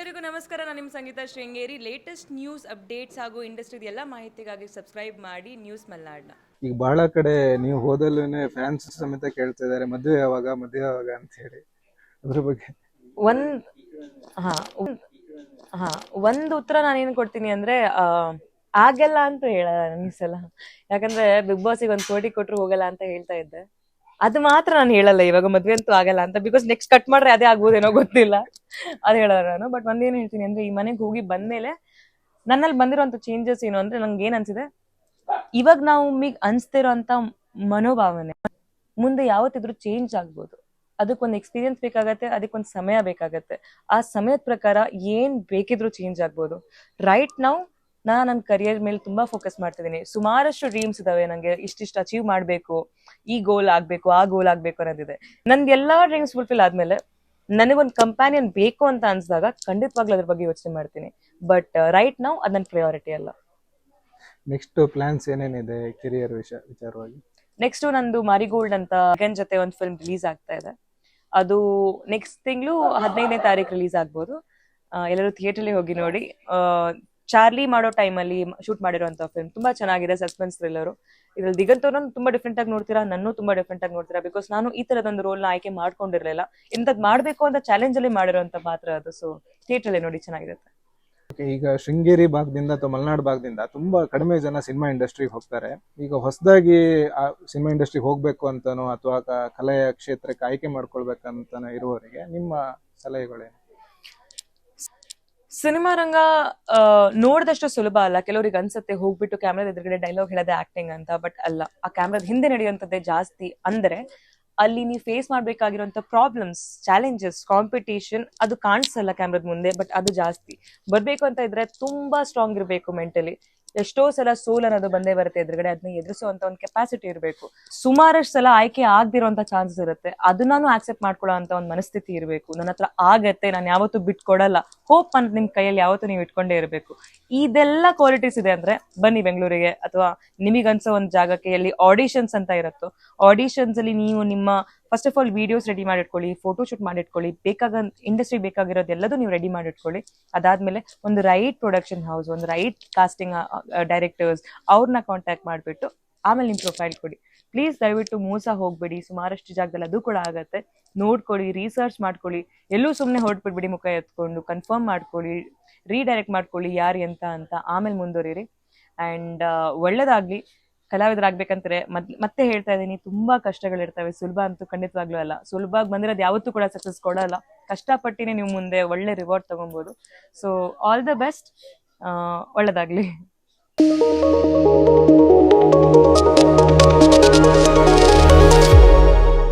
ಎಲ್ಲರಿಗೂ ನಮಸ್ಕಾರ. ನಾನು ನಿಮ್ಮ ಸಂಗೀತ ಶೃಂಗೇರಿ. ಲೇಟೆಸ್ಟ್ ನ್ಯೂಸ್ ಅಪ್ಡೇಟ್ಸ್ ಹಾಗೂ ಇಂಡಸ್ಟ್ರಿದ ಎಲ್ಲ ಮಾಹಿತಿಗಾಗಿ ಸಬ್ಸ್ಕ್ರೈಬ್ ಮಾಡಿ ನ್ಯೂಸ್ ಮಲ್ನಾಡ್ನ. ಈಗ ಬಹಳ ಕಡೆ ನೀವು ಹೋದಲ್ಲೂ ಫ್ಯಾನ್ಸ್ ಸಮೇತ ಕೇಳ್ತಾ ಇದ್ದಾರೆ ಮದುವೆ ಯಾವಾಗ ಅಂತ ಹೇಳಿ. ಅದ್ರ ಬಗ್ಗೆ ಒಂದು ಉತ್ತರ ನಾನೇನು ಕೊಡ್ತೀನಿ ಅಂದ್ರೆ ಆಗಲ್ಲ ಅಂತ ಹೇಳಲ್ಲ ನನ್ನ ಸಲ. ಯಾಕಂದ್ರೆ ಬಿಗ್ ಬಾಸ್ಗೆ 1 ಕೋಟಿ ಕೊಟ್ರು ಹೋಗಲ್ಲ ಅಂತ ಹೇಳ್ತಾ ಇದ್ದೆ. ಅದು ಮಾತ್ರ ನಾನು ಹೇಳಲ್ಲ ಇವಾಗ ಮದ್ವೆ ಅಂತೂ ಆಗಲ್ಲ ಅಂತ. ಬಿಕಾಸ್ ನೆಕ್ಸ್ಟ್ ಕಟ್ ಮಾಡ್ರೆ ಅದೇ ಆಗ್ಬೋದೇನೋ ಗೊತ್ತಿಲ್ಲ, ಅದ್ ಹೇಳಲ್ಲ ನಾನು. ಬಟ್ ಒಂದೇನು ಹೇಳ್ತೀನಿ ಅಂದ್ರೆ, ಈ ಮನೆಗೆ ಹೋಗಿ ಬಂದ್ಮೇಲೆ ನನ್ನಲ್ಲಿ ಬಂದಿರೋಂಥ ಚೇಂಜಸ್ ಏನು ಅಂದ್ರೆ, ನಂಗೆ ಏನ್ ಅನ್ಸಿದೆ, ಇವಾಗ ನಾವು ನಮಗ್ ಅನ್ಸ್ತಿರೋಂಥ ಮನೋಭಾವನೆ ಮುಂದೆ ಯಾವತ್ತಿದ್ರು ಚೇಂಜ್ ಆಗ್ಬೋದು. ಅದಕ್ಕೊಂದು ಎಕ್ಸ್ಪೀರಿಯನ್ಸ್ ಬೇಕಾಗತ್ತೆ, ಅದಕ್ಕೊಂದು ಸಮಯ ಬೇಕಾಗತ್ತೆ. ಆ ಸಮಯದ ಪ್ರಕಾರ ಏನ್ ಬೇಕಿದ್ರು ಚೇಂಜ್ ಆಗ್ಬೋದು. ರೈಟ್ ನಾವು ನನ್ನ ಕರಿಯರ್ ಮೇಲೆ ತುಂಬಾ ಫೋಕಸ್ ಮಾಡ್ತಿದ್ದೀನಿ. ಸುಮಾರಷ್ಟು ಡ್ರೀಮ್ಸ್ ಇದಾವೆ ನಂಗೆ, ಇಷ್ಟಿಷ್ಟು ಅಚೀವ್ ಮಾಡ್ಬೇಕು, ಈ ಗೋಲ್ ಆಗ್ಬೇಕು, ಆ ಗೋಲ್ ಆಗ್ಬೇಕು ಅನ್ನೋದಿದೆ. ನಂದು ಎಲ್ಲಾ ಡ್ರೀಮ್ಸ್ ಫುಲ್ಫಿಲ್ ಆದ್ಮೇಲೆ ನನಗೊಂದು ಕಂಪ್ಯಾನಿಯನ್ ಬೇಕು ಅಂತ ಅನ್ಸಿದಾಗ ಖಂಡಿತವಾಗ್ಲೂ ಅದ್ರ ಬಗ್ಗೆ ಯೋಚನೆ ಮಾಡ್ತೀನಿ. ಬಟ್ ರೈಟ್ ನಾವು ಅದ್ ನನ್ನ ಪ್ರಯಾರಿಟಿ ಅಲ್ಲ. ನೆಕ್ಸ್ಟ್ ಪ್ಲಾನ್ಸ್ ಏನೇನಿದೆ ಕೆರಿಯರ್ ವಿಚಾರವಾಗಿ? ನೆಕ್ಸ್ಟ್ ನಂದು ಮಾರಿಗೋಲ್ಡ್ ಅಂತ ಗಗನ್ ಜೊತೆ ಒಂದು ಫಿಲ್ಮ್ ರಿಲೀಸ್ ಆಗ್ತಾ ಇದೆ. ಅದು ನೆಕ್ಸ್ಟ್ ತಿಂಗಳು 15ನೇ ತಾರೀಕು ರಿಲೀಸ್ ಆಗ್ಬೋದು. ಎಲ್ಲರೂ ಥಿಯೇಟರ್ಲಿ ಹೋಗಿ ನೋಡಿ. ಚಾರ್ಲಿ ಮಾಡೋ ಟೈಮಲ್ಲಿ ಶೂಟ್ ಮಾಡಿರೋಂಥ ಫಿಲ್ಮ್ ತುಂಬಾ ಚೆನ್ನಾಗಿದೆ, ಸಸ್ಪೆನ್ಸ್ ಥ್ರಿಲ್ಲರು. ಇದ್ರಲ್ಲಿ ದಿಗಂತವ್ರನ್ನ ತುಂಬಾ ಡಿಫ್ರೆಂಟ್ ಆಗಿ ನೋಡ್ತೀರಾ, ನನ್ನೂ ತುಂಬಾ ಡಿಫ್ರೆಂಟ್ ಆಗಿ ನೋಡ್ತೀರಾ. ಬಿಕಾಸ್ ನಾನು ಈ ತರದೊಂದು ರೋಲ್ನ ಆಯ್ಕೆ ಮಾಡ್ಕೊಂಡಿರ್ಲಿಲ್ಲ. ಇಂಥದ್ದು ಮಾಡ್ಬೇಕು ಅಂತ ಚಾಲೆಂಜ್ ಅಲ್ಲಿ ಮಾಡಿರೋಂಥ ಪಾತ್ರ ಅದು. ಸೊ ಥಿಯೇಟರ್ಲಿ ನೋಡಿ, ಚೆನ್ನಾಗಿರುತ್ತೆ. ಈಗ ಶೃಂಗೇರಿ ಭಾಗದಿಂದ ಅಥವಾ ಮಲೆನಾಡು ಭಾಗದಿಂದ ತುಂಬಾ ಕಡಿಮೆ ಜನ ಸಿನಿಮಾ ಇಂಡಸ್ಟ್ರಿಗೆ ಹೋಗ್ತಾರೆ. ಈಗ ಹೊಸದಾಗಿ ಆ ಸಿನಿಮಾ ಇಂಡಸ್ಟ್ರಿಗೆ ಹೋಗ್ಬೇಕು ಅಂತಾನೋ ಅಥವಾ ಕಲೆಯ ಕ್ಷೇತ್ರಕ್ಕೆ ಆಯ್ಕೆ ಮಾಡ್ಕೊಳ್ಬೇಕಂತಾನೋ ಇರುವವರಿಗೆ ನಿಮ್ಮ ಸಲಹೆಗಳೇನು? ಸಿನಿಮಾ ರಂಗ ನೋಡಿದಷ್ಟು ಸುಲಭ ಅಲ್ಲ. ಕೆಲವರಿಗೆ ಅನ್ಸುತ್ತೆ ಹೋಗ್ಬಿಟ್ಟು ಕ್ಯಾಮ್ರಾದ ಎದುರುಗಡೆ ಡೈಲಾಗ್ ಹೇಳೋದೇ ಆಕ್ಟಿಂಗ್ ಅಂತ. ಬಟ್ ಅಲ್ಲ, ಆ ಕ್ಯಾಮ್ರಾದ ಹಿಂದೆ ನಡೆಯುವಂಥದ್ದೇ ಜಾಸ್ತಿ. ಅಂದ್ರೆ ಅಲ್ಲಿ ನೀವು ಫೇಸ್ ಮಾಡ್ಬೇಕಾಗಿರುವಂತ ಪ್ರಾಬ್ಲಮ್ಸ್, ಚಾಲೆಂಜಸ್, ಕಾಂಪಿಟೇಷನ್ ಅದು ಕಾಣಿಸಲ್ಲ ಕ್ಯಾಮ್ರಾದ ಮುಂದೆ. ಬಟ್ ಅದು ಜಾಸ್ತಿ. ಬರ್ಬೇಕು ಅಂತ ಇದ್ರೆ ತುಂಬಾ ಸ್ಟ್ರಾಂಗ್ ಇರಬೇಕು ಮೆಂಟಲಿ. ಎಷ್ಟೋ ಸಲ ಸೋಲ್ ಅನ್ನೋದು ಬಂದೇ ಬರುತ್ತೆ ಎದುರುಗಡೆ. ಅದನ್ನ ಎದುರಿಸುವಂತ ಒಂದು ಕೆಪಾಸಿಟಿ ಇರಬೇಕು. ಸುಮಾರಷ್ಟು ಸಲ ಆಯ್ಕೆ ಆಗದಿರೋಂಥ ಚಾನ್ಸಸ್ ಇರುತ್ತೆ. ಅದನ್ನಾನು ಆಕ್ಸೆಪ್ಟ್ ಮಾಡ್ಕೊಳ್ಳೋ ಅಂತ ಒಂದು ಮನಸ್ಥಿತಿ ಇರಬೇಕು. ನನ್ನ ಹತ್ರ ಆಗತ್ತೆ, ನಾನು ಯಾವತ್ತೂ ಬಿಟ್ಕೊಡಲ್ಲ, ಹೋಪ್ ಅಂತ ನಿಮ್ ಕೈಯಲ್ಲಿ ಯಾವತ್ತೂ ನೀವು ಇಟ್ಕೊಂಡೇ ಇರಬೇಕು. ಇದೆಲ್ಲ ಕ್ವಾಲಿಟೀಸ್ ಇದೆ ಅಂದ್ರೆ ಬನ್ನಿ ಬೆಂಗಳೂರಿಗೆ, ಅಥವಾ ನಿಮಗನ್ಸೋ ಒಂದು ಜಾಗಕ್ಕೆ ಎಲ್ಲಿ ಆಡಿಷನ್ಸ್ ಅಂತ ಇರುತ್ತೋ ಆಡಿಷನ್ಸ್ ಅಲ್ಲಿ ನೀವು ನಿಮ್ಮ first of all videos ready ಮಾಡಿಟ್ಕೊಳ್ಳಿ, ಫೋಟೋ ಶೂಟ್ ಮಾಡಿಟ್ಕೊಳ್ಳಿ, ಇಂಡಸ್ಟ್ರಿ ಬೇಕಾಗಿರೋದು ಎಲ್ಲದೂ ನೀವು ರೆಡಿ ಮಾಡಿಟ್ಕೊಳ್ಳಿ. ಅದಾದ್ಮೇಲೆ ಒಂದು ರೈಟ್ ಪ್ರೊಡಕ್ಷನ್ ಹೌಸ್, ಒಂದು ರೈಟ್ ಕಾಸ್ಟಿಂಗ್ ಡೈರೆಕ್ಟರ್ಸ್ ಅವ್ರನ್ನ ಕಾಂಟ್ಯಾಕ್ಟ್ ಮಾಡಿಬಿಟ್ಟು ಆಮೇಲೆ ನಿಮ್ ಪ್ರೊಫೈಲ್ ಕೊಡಿ. ಪ್ಲೀಸ್ ದಯವಿಟ್ಟು ಮೋಸ ಹೋಗ್ಬೇಡಿ. ಸುಮಾರಷ್ಟು ಜಾಗದಲ್ಲಿ ಅದು ಕೂಡ ಆಗತ್ತೆ. ನೋಡ್ಕೊಳ್ಳಿ, ರಿಸರ್ಚ್ ಮಾಡ್ಕೊಳ್ಳಿ. ಎಲ್ಲೂ ಸುಮ್ಮನೆ ಹೊರಟ್ಬಿಡ್ಬಿಡಿ ಮುಖ ಎತ್ಕೊಂಡು. ಕನ್ಫರ್ಮ್ ಮಾಡ್ಕೊಳ್ಳಿ, ರೀಡೈರೆಕ್ಟ್ ಮಾಡ್ಕೊಳ್ಳಿ ಯಾರು ಎಂತ ಅಂತ, ಆಮೇಲೆ ಮುಂದುವರಿರಿ. ಅಂಡ್ ಒಳ್ಳೇದಾಗ್ಲಿ. ಕಲಾವಿದರಾಗ್ಬೇಕಂದ್ರೆ ಮತ್ತೆ ಹೇಳ್ತಾ ಇದ್ದೀನಿ, ತುಂಬಾ ಕಷ್ಟಗಳಿರ್ತವೆ. ಸುಲಭ ಅಂತೂ ಖಂಡಿತವಾಗ್ಲೂ ಅಲ್ಲ. ಸುಲಭವಾಗಿ ಬಂದಿರೋದು ಯಾವತ್ತೂ ಕೂಡ ಸಕ್ಸಸ್ ಕೊಡಲ್ಲ. ಕಷ್ಟಪಟ್ಟಿನೇ ನೀವು ಮುಂದೆ ಒಳ್ಳೆ ರಿವಾರ್ಡ್ ತಗೊಬೋದು. So all the best. ಒಳ್ಳೇದಾಗ್ಲಿ.